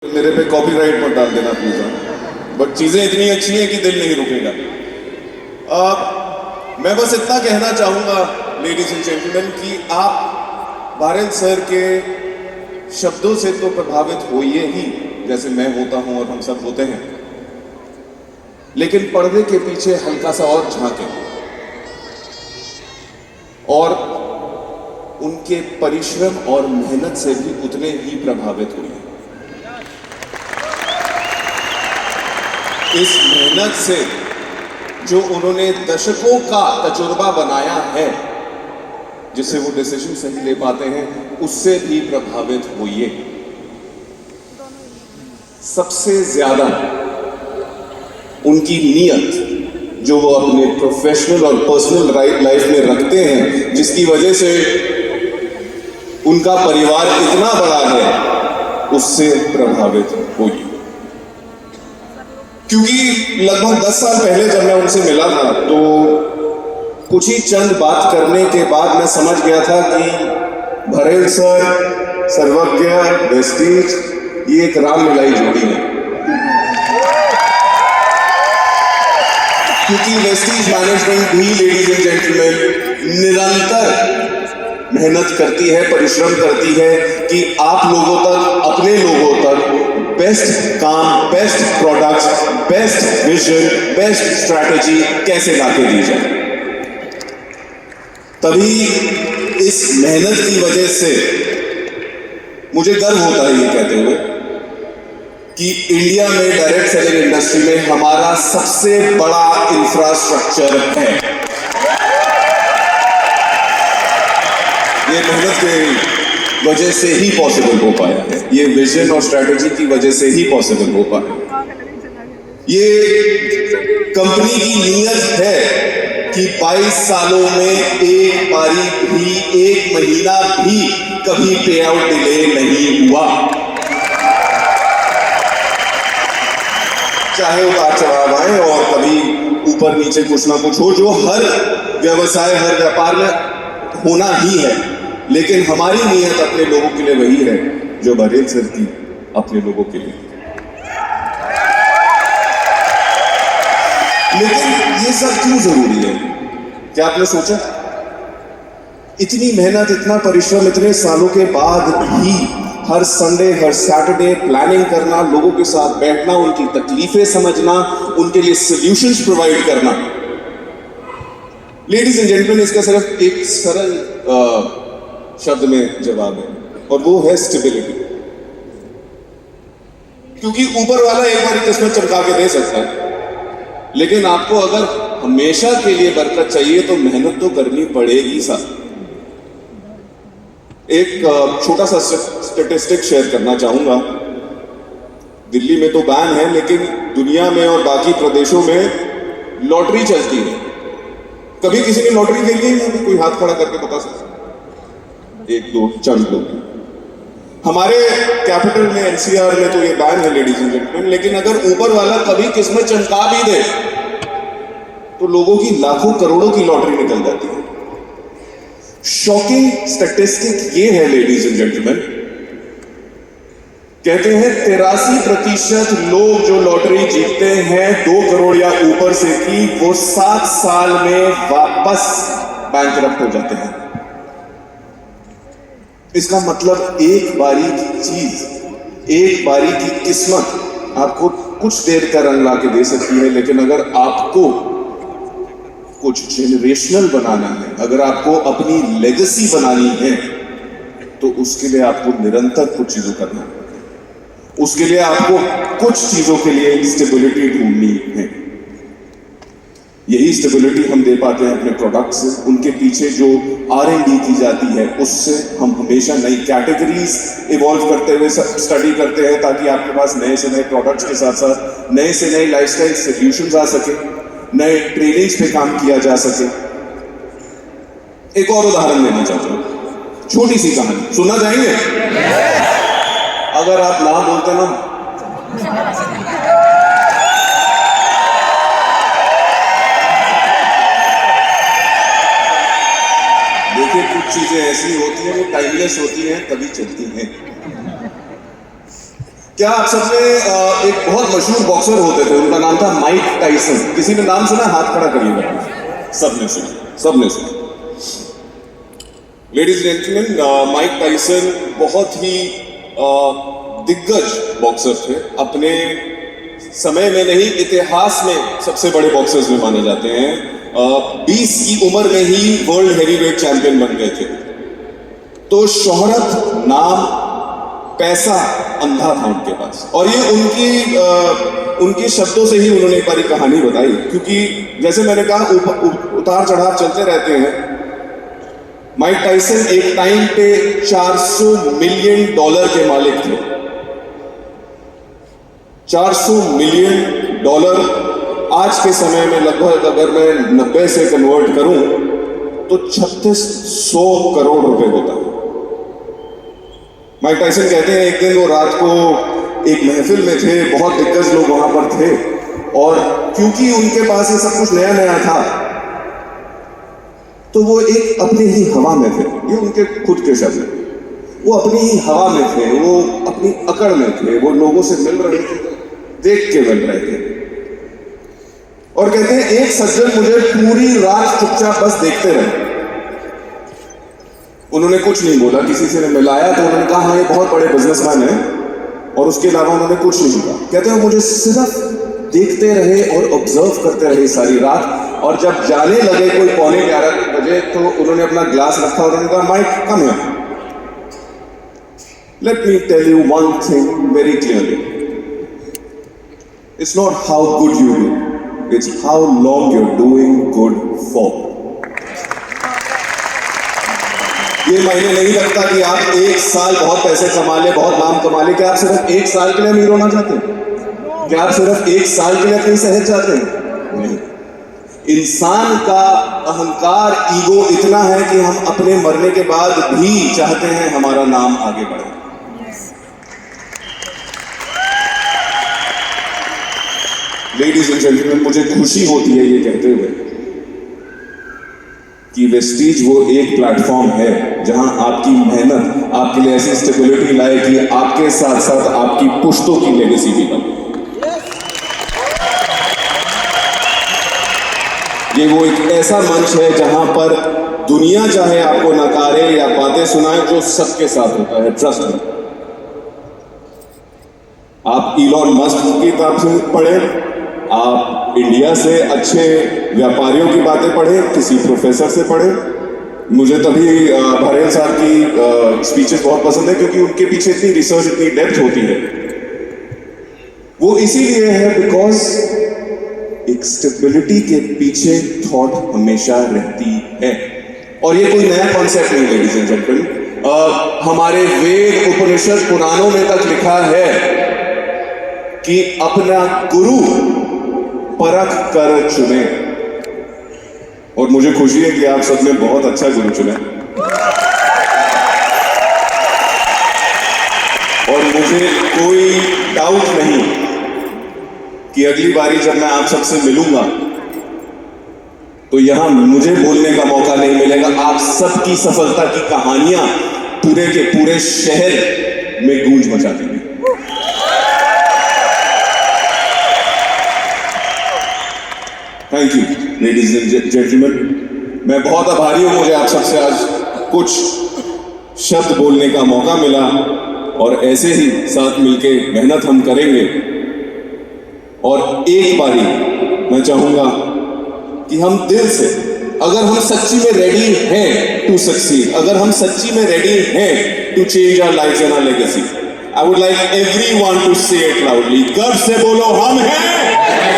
मेरे पे कॉपीराइट मत डाल देना प्लीज। बट चीजें इतनी अच्छी हैं कि दिल नहीं रुकेगा। मैं बस इतना कहना चाहूंगा लेडीज एंड जेंटलमैन कि आप भारत सर के शब्दों से तो प्रभावित होइए ही, जैसे मैं होता हूं और हम सब होते हैं, लेकिन पर्दे के पीछे हल्का सा और झांके और उनके परिश्रम और मेहनत से भी उतने ही प्रभावित हुए। इस मेहनत से जो उन्होंने दशकों का तजुर्बा बनाया है, जिससे वो डिसीजन सही ले पाते हैं, उससे भी प्रभावित होइए। सबसे ज्यादा उनकी नीयत जो वो अपने प्रोफेशनल और पर्सनल लाइफ में रखते हैं, जिसकी वजह से उनका परिवार इतना बड़ा है, उससे प्रभावित होइए। क्योंकि लगभग 10 साल पहले जब मैं उनसे मिला था, तो कुछ ही चंद बात करने के बाद मैं समझ गया था कि भरेल सर, सर्वज्ञ, वेस्टीज, ये एक राम मिलाई जोड़ी है। क्योंकि वेस्टीज मैनेजमेंट भी, लेडीज एंड जेंटलमैन, निरंतर मेहनत करती है, परिश्रम करती है कि आप लोगों तक, अपने लोगों तक बेस्ट काम, best products, best vision, best strategy कैसे लाके दी जाए। तभी इस मेहनत की वजह से मुझे गर्व होता है ये कहते हुए कि इंडिया में डायरेक्ट सेलिंग इंडस्ट्री में हमारा सबसे बड़ा इंफ्रास्ट्रक्चर है। ये मेहनत के वजह से ही पॉसिबल हो पाया है, ये विजन और स्ट्रैटेजी की वजह से ही पॉसिबल हो पाया। ये कंपनी की नीयत है कि 22 सालों में एक बारी भी, एक महीना भी कभी पे आउट डिले नहीं हुआ। चाहे उतार चढ़ाव आए और कभी ऊपर नीचे कुछ ना कुछ हो, जो हर व्यवसाय, हर व्यापार में होना ही है, लेकिन हमारी नीयत अपने लोगों के लिए वही है जो भरेल सर की अपने लोगों के लिए। लेकिन ये सब क्यों जरूरी है? क्या आपने सोचा? इतनी मेहनत, इतना परिश्रम, इतने सालों के बाद भी हर संडे, हर सैटरडे प्लानिंग करना, लोगों के साथ बैठना, उनकी तकलीफें समझना, उनके लिए सॉल्यूशंस प्रोवाइड करना। लेडीज एंड जेंटलमैन, इसका सिर्फ एक सरल शब्द में जवाब है, और वो है स्टेबिलिटी। क्योंकि ऊपर वाला एक बार किस्मत चमका के दे सकता है, लेकिन आपको अगर हमेशा के लिए बरकत चाहिए तो मेहनत तो करनी पड़ेगी। साथ एक छोटा सा स्टैटिस्टिक शेयर करना चाहूंगा। दिल्ली में तो बैन है, लेकिन दुनिया में और बाकी प्रदेशों में लॉटरी चलती है। कभी किसी ने लॉटरी खेली है? कोई हाथ खड़ा करके बता सकता? एक दो चंद लोग। हमारे कैपिटल में, एनसीआर में तो ये बैन है लेडीज एंड जेंटलमैन, लेकिन अगर ऊपर वाला कभी किस्मत चमका भी दे तो लोगों की लाखों करोड़ों की लॉटरी निकल जाती है। शॉकिंग स्टैटिस्टिक ये है लेडीज एंड जेंटलमैन, कहते हैं 83% लोग जो लॉटरी जीतते हैं 2 करोड़ या ऊपर से की, वो 7 साल में वापस बैंकरप्ट हो जाते हैं। इसका मतलब एक बारी की चीज, एक बारी की किस्मत आपको कुछ देर का रंग ला के दे सकती है, लेकिन अगर आपको कुछ जेनरेशनल बनाना है, अगर आपको अपनी लेगेसी बनानी है, तो उसके लिए आपको निरंतर कुछ चीजों करना है। उसके लिए आपको कुछ चीजों के लिए स्टेबिलिटी ढूंढनी है। यही स्टेबिलिटी हम दे पाते हैं अपने प्रोडक्ट से। उनके पीछे जो R&D की जाती है, उससे हम हमेशा नई कैटेगरीज इवॉल्व करते हुए स्टडी करते हैं, ताकि आपके पास नए से नए प्रोडक्ट्स के साथ साथ नए से नए लाइफस्टाइल सॉल्यूशंस आ सके, नए ट्रेनिंग्स पे काम किया जा सके। एक और उदाहरण देना चाहता हूं, छोटी सी कहानी सुनना चाहेंगे? अगर आप ना बोलते ना, देखिए कुछ चीजें ऐसी होती हैं, वो टाइमलेस होती हैं, तभी चलती हैं। क्या आप सबने एक बहुत मशहूर बॉक्सर होते थे, उनका नाम था माइक टाइसन। किसी ने नाम सुना? हाथ खड़ा करिएगा। सबने सुना, सबने सुना। Ladies and gentleman, Mike Tyson बहुत ही दिग्गज बॉक्सर थे। अपने समय में नहीं, इतिहास में सबसे बड़े बॉक्सर्स में माने जाते हैं। 20 की उम्र में ही वर्ल्ड हैवीवेट चैंपियन बन गए थे। तो शोहरत, नाम, पैसा अंधा था उनके पास। और ये उनके शब्दों से ही उन्होंने एक बारी कहानी बताई, क्योंकि जैसे मैंने कहा उतार चढ़ाव चलते रहते हैं। माइक टाइसन एक टाइम पे $400 मिलियन के मालिक थे। $400 मिलियन आज के समय में लगभग अगर मैं 90 से कन्वर्ट करूं तो 3600 करोड़ रुपए होता है। माइक टाइसन कहते हैं एक दिन वो रात को एक महफिल में थे, बहुत दिग्गज लोग वहां पर थे, और क्योंकि उनके पास ये सब कुछ नया नया था तो वो एक अपनी ही हवा में थे। ये उनके खुद के शब्द हैं। वो अपनी ही हवा में थे, वो अपनी अकड़ में थे, वो लोगों से मिल रहे थे, देख के मिल रहे थे। और कहते हैं एक सज्जन मुझे पूरी रात चुपचाप बस देखते रहे। उन्होंने कुछ नहीं बोला, किसी से ने मिलाया तो उन्होंने कहा हाँ ये बहुत बड़े बिजनेसमैन है, और उसके अलावा उन्होंने कुछ नहीं कहा। कहते हैं मुझे सिर्फ देखते रहे और ऑब्जर्व करते रहे सारी रात। और जब जाने लगे कोई 11:45 बजे तो उन्होंने अपना ग्लास रखा और उन्होंने कहा Mike come here, let me tell you one thing very clearly, it's not how good you do, it's how long you are doing good for. ये मायने नहीं रखता कि आप 1 साल बहुत पैसे कमा ले, बहुत नाम कमा ले। क्या आप सिर्फ 1 साल के लिए अमीर होना चाहते हैं? क्या आप सिर्फ 1 साल के लिए अपनी सेहत चाहते हैं? नहीं। इंसान का अहंकार, ईगो इतना है कि हम अपने मरने के बाद भी चाहते हैं हमारा नाम आगे बढ़े। लेडीज एंड जेंटलमैन, मुझे खुशी होती है ये कहते हुए कि वेस्टीज वो एक प्लेटफॉर्म है जहां आपकी मेहनत आपके लिए ऐसी स्टेबिलिटी लाए कि आपके साथ साथ आपकी पुश्तों की लेगेसी भी बने। ये वो एक ऐसा मंच है जहां पर दुनिया चाहे आपको नकारे या बातें सुनाए, जो सबके साथ होता है, ट्रस्ट में। आप इलॉन मस्क की तरफ से पढ़े, आप इंडिया से अच्छे व्यापारियों की बातें पढ़े, किसी प्रोफेसर से पढ़े। मुझे तभी भरेल साहब की स्पीचेस बहुत पसंद है, क्योंकि उनके पीछे इतनी रिसर्च, इतनी डेप्थ होती है। वो इसीलिए है बिकॉज एक स्टेबिलिटी के पीछे थॉट हमेशा रहती है। और ये कोई नया कॉन्सेप्ट नहीं, लेडीज एंड जेंटलमैन। हमारे वेद, उपनिषद, पुराणों में तक लिखा है कि अपना गुरु परख कर चुने। और मुझे खुशी है कि आप सबने बहुत अच्छा गुरु चुना। और मुझे कोई डाउट नहीं कि अगली बारी जब मैं आप सबसे मिलूंगा तो यहां मुझे बोलने का मौका नहीं मिलेगा। आप सबकी सफलता की कहानियां पूरे के पूरे शहर में गूंज मचा देंगी। Thank you ladies and gentleman. मैं बहुत आभारी हूं, मुझे आप सबसे आज कुछ शब्द बोलने का मौका मिला, और ऐसे ही साथ मिलके मेहनत हम करेंगे। और एक बारी मैं चाहूंगा कि हम दिल से, अगर हम सच्ची में रेडी हैं टू सक्सीड, अगर हम सच्ची में रेडी हैं to change our lives and our legacy, I would like everyone to say it loudly. गर्व से बोलो हम हैं।